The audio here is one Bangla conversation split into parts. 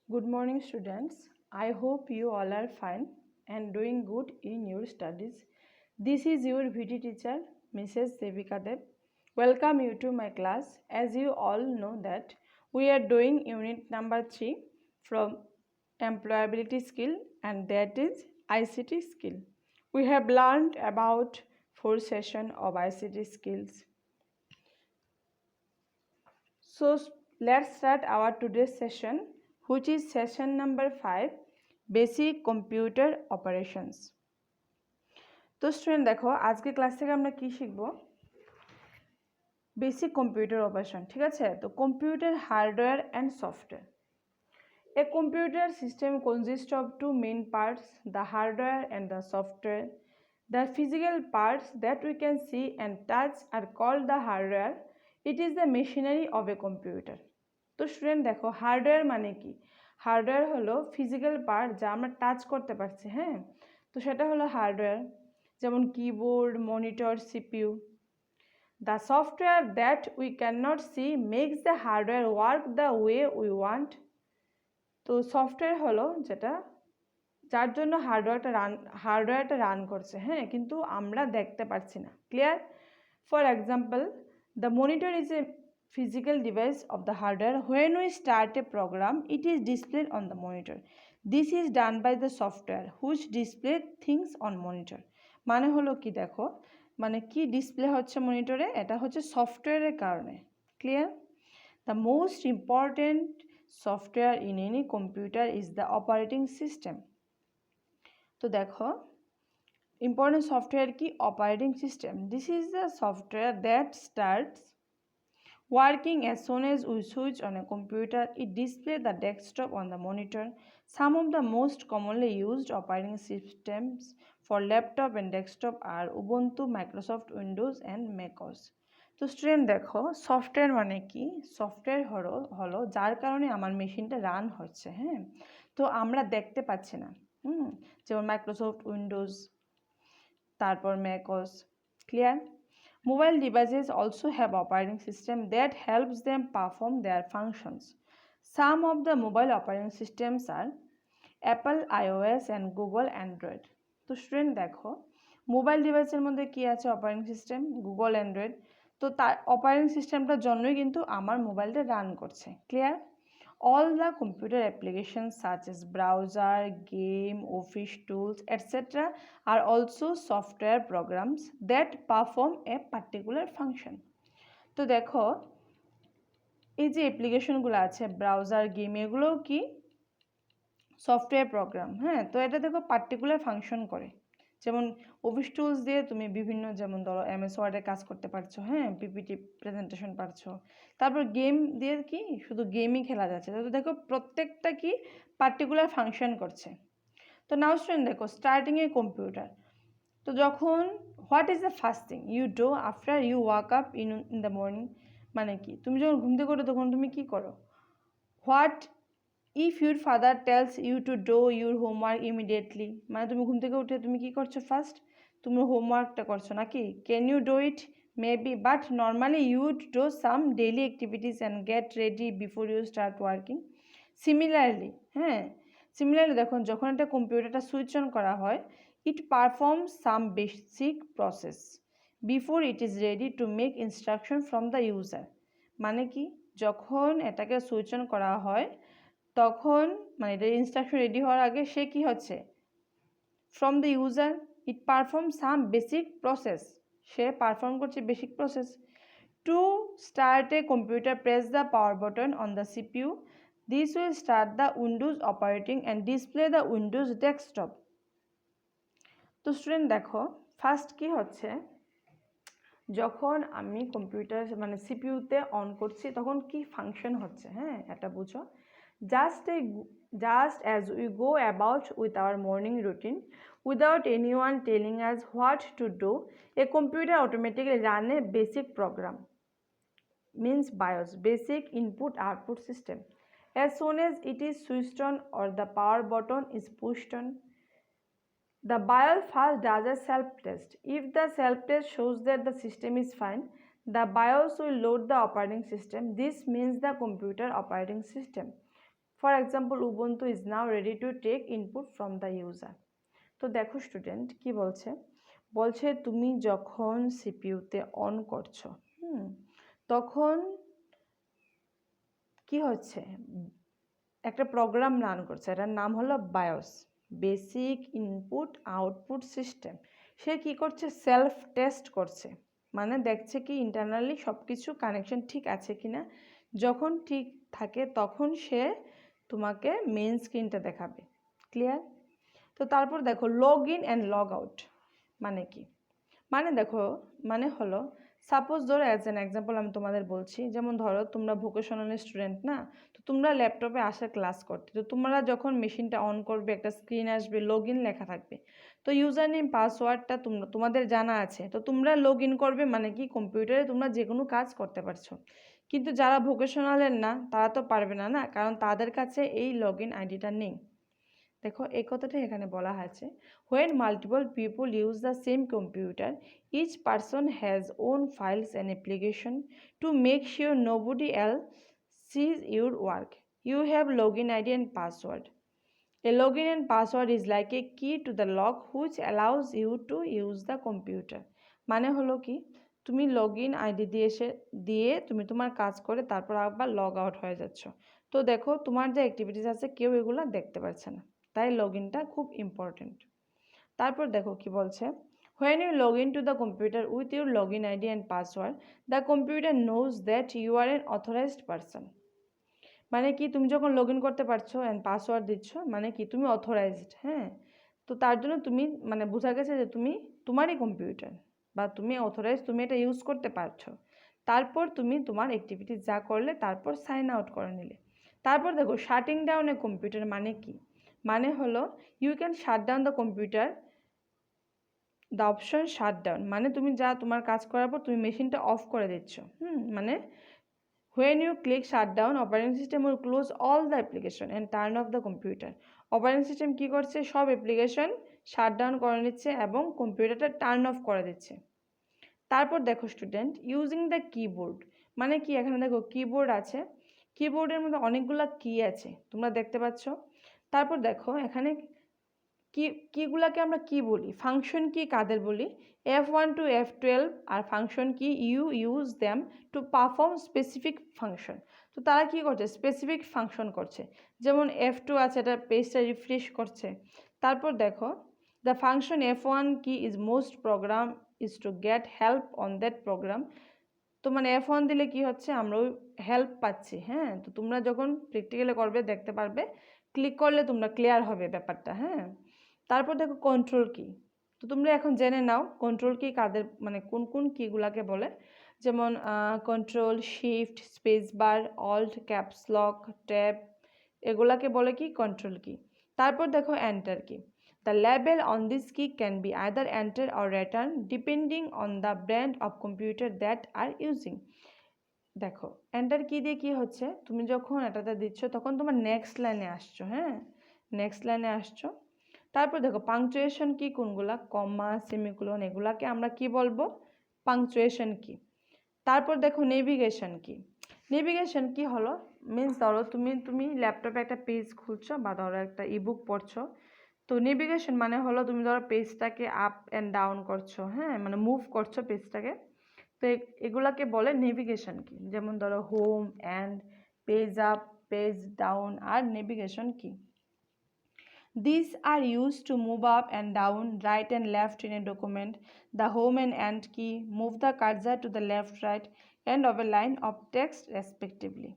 Good morning, students. I hope you all are fine and doing good in your studies. This is your VT teacher, Mrs. Devika Dev. Welcome you to my class. As you all know that we are doing unit number 3 from employability skill, and that is ICT skill. We have learned about 4 sessions of ICT skills. So let's start our today's session, which is session number 5, Basic Computer Operations. তো স্টুডেন্ট দেখো, আজকে ক্লাস থেকে আমরা কি শিখব? বেসিক কম্পিউটার অপারেশন, ঠিক আছে? তো computer hardware and software. A computer system consists of two main parts, the hardware and the software. The physical parts that we can see and touch are called the hardware. It is the machinery of a computer. তো স্টুডেন্ট দেখো, হার্ডওয়্যার মানে কি? হার্ডওয়্যার হলো ফিজিক্যাল পার্ট যা আমরা টাচ করতে পারছি, হ্যাঁ? তো সেটা হলো হার্ডওয়্যার, যেমন keyboard, monitor, CPU. The software that we cannot see makes the hardware work the way we want. তো সফটওয়্যার হলো যেটা যার জন্য হার্ডওয়্যারটা রান করছে, হ্যাঁ, কিন্তু আমরা দেখতে পাচ্ছি না. Clear? For example, the monitor is a physical device of the hardware. When we start a program, it is displayed on the monitor. This is done by the software which display things on monitor. মানে হলো কি দেখো, মানে কি ডিসপ্লে হচ্ছে মনিটরে, এটা হচ্ছে সফটওয়্যারের কারণে. Clear? The most important software in any computer is the operating system. তো দেখো, important software কি? Operating system. This is the software that starts working as soon as we switch on a computer. It displays the desktop on the monitor. Some of the most commonly used operating systems for laptop and desktop are Ubuntu, Microsoft Windows and macOS. তো স্টুডেন্ট দেখো, সফটওয়্যার মানে কি? সফটওয়্যার হলো যার কারণে আমার মেশিনটা রান হচ্ছে, হ্যাঁ, তো আমরা দেখতে পাচ্ছি না. যেমন মাইক্রোসফট উইন্ডোজ, তারপর ম্যাকওস. Clear? Mobile devices also have operating system that helps them perform their functions. Some of the mobile operating systems are Apple iOS and Google Android. তো স্টুডেন্ট দেখো, মোবাইল ডিভাইসের মধ্যে কি আছে? Operating system, Google Android. তো তার অপারেটিং সিস্টেমটার জন্যই কিন্তু আমার মোবাইলটা রান করছে. Clear? All the computer applications such as browser, game, office tools, etc. are also software programs that perform a particular function. তো দেখো, এই যে অ্যাপ্লিকেশনগুলো আছে, ব্রাউজার, গেম, এগুলোও কি সফটওয়্যার প্রোগ্রাম, হ্যাঁ? তো এটা দেখো পার্টিকুলার ফাংশন করে. যেমন অফিস টুলস দিয়ে তুমি বিভিন্ন, যেমন ধরো এমএস ওয়ার্ডে কাজ করতে পারছো, হ্যাঁ, পিপিটি প্রেজেন্টেশন পারছো. তারপর গেম দিয়ে কি শুধু গেমই খেলা যাচ্ছে. তো দেখো প্রত্যেকটা কি পার্টিকুলার ফাংশন করছে. তো নাও স্টুডেন্ট দেখো, স্টার্টিং এ কম্পিউটার. তো যখন, what is the first thing you do after you wake up in the morning? মানে কি? তুমি যখন ঘুম থেকে ওঠো তখন তুমি কি করো? What if your father tells you to do your homework immediately? মানে তুমি ঘুম থেকে উঠে তুমি কি করছো? ফার্স্ট তুমি হোমওয়ার্কটা করছো নাকি? Can you do it? Maybe, but normally you do some daily activities and get ready before you start working. Similarly, হ্যাঁ, সিমিলারলি দেখো, যখন একটা কম্পিউটারটা সুইচ অন করা হয়, it performs some basic process before it is ready to make instruction from the user. মানে কি? যখন এটাকে সুইচ অন করা হয় তখন, মানে এটা ইনস্ট্রাকশন রেডি হওয়ার আগে সে কি হচ্ছে? From the user it perform some basic process. সে পারফর্ম করছে basic process. To start a computer, press the power button on the CPU. This will start the Windows operating and display the Windows desktop. তো স্টুডেন্ট দেখো, ফার্স্ট কি হচ্ছে, যখন আমি কম্পিউটার মানে সিপিইউতে অন করছি তখন কি ফাংশন হচ্ছে, হ্যাঁ, এটা বুঝো. Just as we go about with our morning routine without anyone telling us what to do, a computer automatically runs a basic program, means BIOS, basic input output system. As soon as it is switched on or the power button is pushed on, the BIOS first does a self-test. If the self-test shows that the system is fine, the BIOS will load the operating system. This means the computer operating system. For example Ubuntu is now ready to take input from the user. তো দেখো স্টুডেন্ট কি বলছে তুমি যখন সিপিইউতে অন করছো তখন কি হচ্ছে, একটা প্রোগ্রাম রান করছে, এটার নাম হলো BIOS, basic input output system. সে কি করছে, সেলফ টেস্ট করছে, মানে দেখছে কি ইন্টারনালি সব কিছু কানেকশন ঠিক আছে কিনা। যখন ঠিক থাকে তখন সে তোমাকে মেইন স্ক্রিনটা দেখাবে। ক্লিয়ার? তো তারপর দেখো log in and log out মানে কি, মানে দেখো মানে হলো সাপোজ ধরো অ্যাজ অ্যান এক্সাম্পল আমি তোমাদের বলছি, যেমন ধরো তোমরা ভোকেশনাল স্টুডেন্ট না, তো তোমরা ল্যাপটপে আসার ক্লাস করতে, তো তোমরা যখন মেশিনটা অন করবে একটা স্ক্রিন আসবে, লগ ইন লেখা থাকবে। তো ইউজার নেম পাসওয়ার্ডটা তোমাদের জানা আছে, তো তোমরা লগ ইন করবে, মানে কি কম্পিউটারে তোমরা যে কোনো কাজ করতে পারছো। কিন্তু যারা ভোকেশনালের না তারা তো পারবে না, না, কারণ তাদের কাছে এই লগ ইন আইডিটা নেই। দেখো এই কথাটাই এখানে বলা আছে, when multiple people use the same computer, each person has own files and application. To make sure nobody else sees your work, you have login ID and password. A login and password is like a key to the lock which allows you to use the computer. মানে হলো কি, তুমি লগইন আইডি দিয়ে তুমি তোমার কাজ করে তারপর আবার লগ আউট হয়ে যাচ্ছ। তো দেখো তোমার যে অ্যাক্টিভিটিস আছে কেউ এগুলো দেখতে পারছে না, তাই লগইনটা খুব ইম্পর্টেন্ট। তারপর দেখো কি বলছে, when you log into the computer with your login ID and password, the computer knows that you are an authorized person. মানে কি তুমি যখন লগ ইন করতে পারছো অ্যান্ড পাসওয়ার্ড দিচ্ছ, মানে কি তুমি অথরাইজড। হ্যাঁ, তো তার জন্য তুমি মানে বোঝা গেছে যে তুমি তোমারই কম্পিউটার বা তুমি অথরাইজ, তুমি এটা ইউজ করতে পারছো। তারপর তুমি তোমার অ্যাক্টিভিটি যা করলে তারপর সাইন আউট করে নিলে। তারপর দেখো শাটিং ডাউন এ কম্পিউটার মানে কি, মানে হলো you can shut down the computer, the option shut down, মানে তুমি যা তোমার কাজ করার পর তুমি মেশিনটা অফ করে দিচ্ছ। মানে when you click shutdown, operating system will close all the application and turn off the computer. Operating system কি করছে, সব অ্যাপ্লিকেশন শাটডাউন করে নিচ্ছে এবং কম্পিউটারটা টার্ন অফ করে দিচ্ছে। তারপর দেখো স্টুডেন্ট ইউজিং দ্য কিবোর্ড মানে কি, এখানে দেখো কিবোর্ড আছে, কিবোর্ডের মধ্যে অনেকগুলো কি আছে তোমরা দেখতে পাচ্ছ। তারপর দেখো এখানে কিগুলাকে আমরা কি বলি, ফাংশন কি কাদের বলি, F1 to F12 আর function key, you use them to perform specific function. তো তারা কি করছে, স্পেসিফিক ফাংশন করছে। যেমন F2 আছে, এটা পেজটা রিফ্রেশ করছে। তারপর দেখো দ্য ফাংশন F1 কি is most program is to get help on that program. তো মানে F1 দিলে কি হচ্ছে, আমরা ওই হেল্প পাচ্ছি। হ্যাঁ, তো তোমরা যখন প্র্যাকটিক্যালে করবে দেখতে পারবে, ক্লিক করলে তোমরা ক্লিয়ার হবে ব্যাপারটা। হ্যাঁ, তারপর দেখো কন্ট্রোল কি, তো তোমরা এখন জেনে নাও কন্ট্রোল কি কাদের, মানে কোন কোন কিগুলাকে বলে। যেমন control, shift, space bar, alt, caps lock, tab, এগুলাকে বলে কি কন্ট্রোল কি। তারপর দেখো enter key, the label on this key can be either enter or return depending on the brand of computer that are using. দেখো এন্টার কি দিয়ে কি হচ্ছে, তুমি যখন এটাতে দিচ্ছ তখন তোমার নেক্সট লাইনে আসছো। হ্যাঁ, নেক্সট লাইনে আসছো। তারপর দেখো পাংচুয়েশন কি কোনগুলা, কমা, সেমিকোলন, এগুলাকে আমরা কি বলবো, পাংচুয়েশন কি। তারপর দেখো নেভিগেশন কি, নেভিগেশন কি হলো মিন্স ধরো তুমি ল্যাপটপে একটা পেজ খুলছো বা ধরো একটা ইবুক পড়ছো, তো নেভিগেশন মানে হলো তুমি ধরো পেজটাকে আপ অ্যান্ড ডাউন করছো। হ্যাঁ, মানে মুভ করছো পেজটাকে, তো এগুলাকে বলে নেভিগেশন কি। যেমন ধরো home end, page up, page down আর navigation key. These are used to move up and down, right and left in a document. The home and end key move the cursor to the left, right, end of a line of text respectively.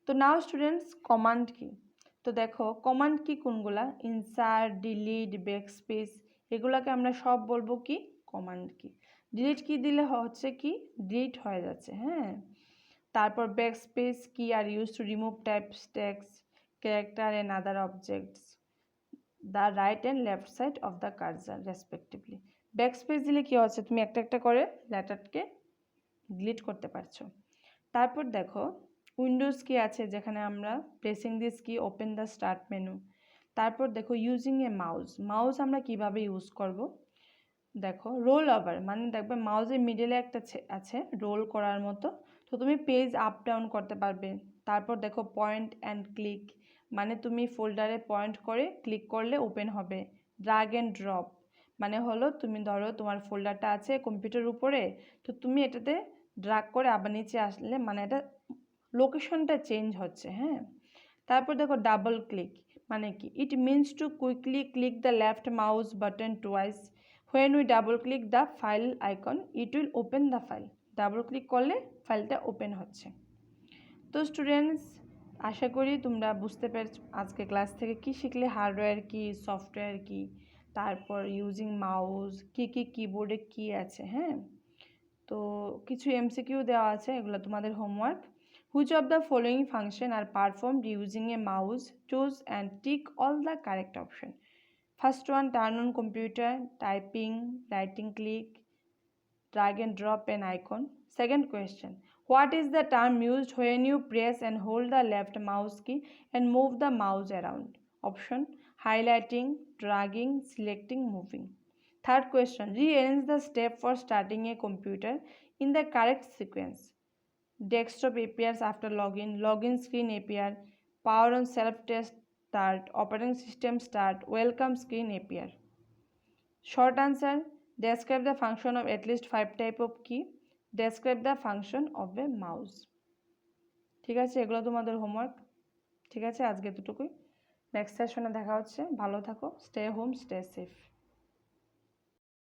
তো নাও স্টুডেন্টস কমান্ড কি, তো দেখো কমান্ড কি কোনগুলা, ইনসার্ট, ডিলিট, ব্যাকস্পেস, এগুলাকে আমরা সব বলবো কি কমান্ড কি। ডিলিট কি দিলে হচ্ছে কি ডিলিট হয়ে যাচ্ছে। হ্যাঁ, তারপর backspace key are use to remove types, text, character and other objects the right and left side of the cursor respectively. Backspace দিলে কি হচ্ছে, তুমি একটা একটা করে লেটারকে ডিলিট করতে পারছো। তারপর দেখো উইন্ডোজ কি আছে, যেখানে আমরা প্রেসিং দিস কি ওপেন দ্য স্টার্ট মেনু। তারপর দেখো ইউজিং এ মাউস, মাউস আমরা কিভাবে ইউজ করব। দেখো রোল ওভার মানে দেখবে মাউসের মিডলে একটা আছে রোল করার মতো, তো তুমি পেজ আপ ডাউন করতে পারবে। তারপর দেখো পয়েন্ট অ্যান্ড ক্লিক, মানে তুমি ফোল্ডারে পয়েন্ট করে ক্লিক করলে ওপেন হবে। ড্র্যাগ অ্যান্ড ড্রপ মানে হলো তুমি ধরো তোমার ফোল্ডারটা আছে কম্পিউটারের উপরে, তো তুমি এটাতে ড্র্যাগ করে আবার নিচে আসলে মানে এটা লোকেশনটা চেঞ্জ হচ্ছে। হ্যাঁ, তারপর দেখো ডাবল ক্লিক মানে কি, it means to quickly click the left mouse button twice when we double click the file icon it will open the file. Double click করলে ফাইলটা ওপেন হচ্ছে। তো স্টুডেন্টস, আশা করি তোমরা বুঝতে পেরেছ আজকে ক্লাস থেকে কি শিখলে, হার্ডওয়্যার কি, সফটওয়্যার কি, তারপর ইউজিং মাউস, কি কিবোর্ডে কি আছে। হ্যাঁ, তো কিছু এমসিকিউ দেওয়া আছে, এগুলো তোমাদের homework. Which of the following function are performed using a mouse, choose and tick all the correct option. First one, turn on computer, typing, writing click, drag and drop an icon. Second question, what is the term used when you press and hold the left mouse key and move the mouse around? Option, highlighting, dragging, selecting, moving. Third question, rearrange the step for starting a computer in the correct sequence. Desktop appears after login, login screen appear, power on self-test start, operating system start, welcome screen appear. Short answer, describe the function of at least 5 type of key, describe the function of a mouse. ঠিক আছে, এগুলো তোমাদের হোমওয়ার্ক। ঠিক আছে, আজকে এতটুকুই। নেক্সট সেশনে দেখা হচ্ছে। ভালো থাকো, স্টে হোম, স্টে সেফ।